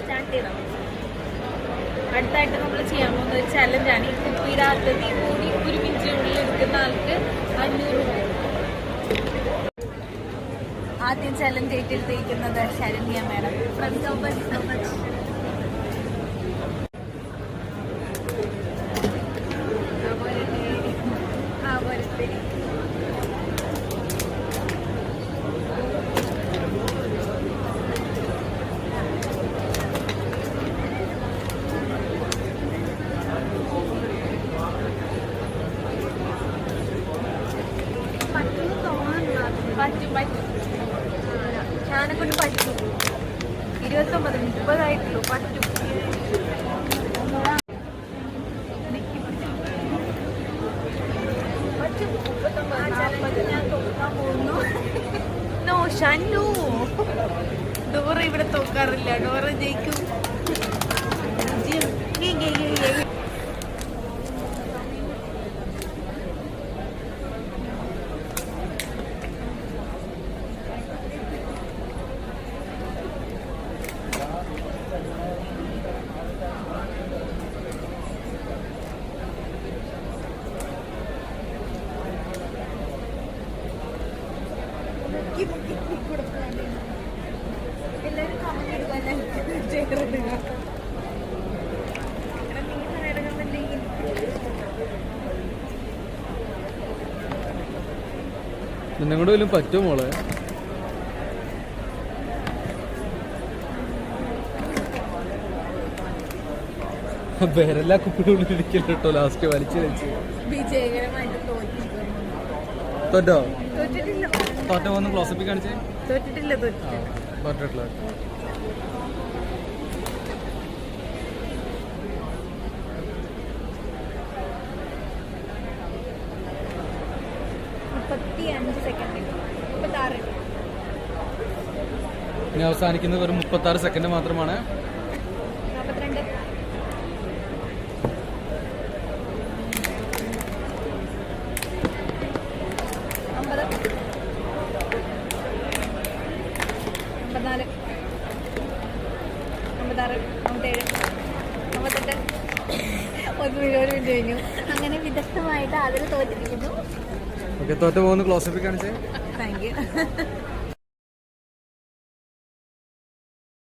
Start ചെയ്താൽ മതി. അടുത്തായിട്ട് നമ്മൾ ചെയ്യാൻ പോകുന്ന ഒരു ചലഞ്ചാണ്. ഈ കുപ്പിയിടാത്തത് ഈ കൂടി ഒരു മിനിറ്റിനുള്ളിൽ എടുക്കുന്ന ആൾക്ക് 500 രൂപ. ആദ്യം ചലഞ്ച് ഏറ്റെടുത്തിരിക്കുന്നത് ശരണ്യ മാഡം. പറ്റും ഞാനെ കൊണ്ട് പറ്റും. 29 30 ആയിട്ടുള്ളൂ. പറ്റും. ഞാൻ തോക്കാൻ പോകുന്നു. നോ ഷന്നു, ഡോറ ഇവിടെ തോക്കാറില്ല. ഡോറ ജയിക്കും. എല്ലാവരും കമന്റ് ഇടുക. നിന്നെ കൊണ്ട് വല്ലതും പറ്റുമോ മോളെ? വേറെല്ലാ കുപ്പിയുടെ ഇരിക്കല്ലോ കേട്ടോ. ലാസ്റ്റ് വലിച്ചു വിജയകരമായിട്ട് തോറ്റോ? തോറ്റിട്ടില്ല. തോറ്റ പോകുന്ന ക്ലോസപ്പിൽ കാണിച്ചേ. തോറ്റിട്ടില്ല. തോറ്റിട്ടില്ല. ഇനി അവസാനിക്കുന്നത് വെറും 36 സെക്കൻഡ് മാത്രമാണ്. 42 50 54 56 57 58 കഴിഞ്ഞു. അങ്ങനെ വിദഗ്ധമായിട്ട് അതിൽ തോറ്റിരിക്കുന്നു. തോറ്റ പോകുന്ന ക്ലോസപ്പിൽ കാണിച്ചേ. Thank you.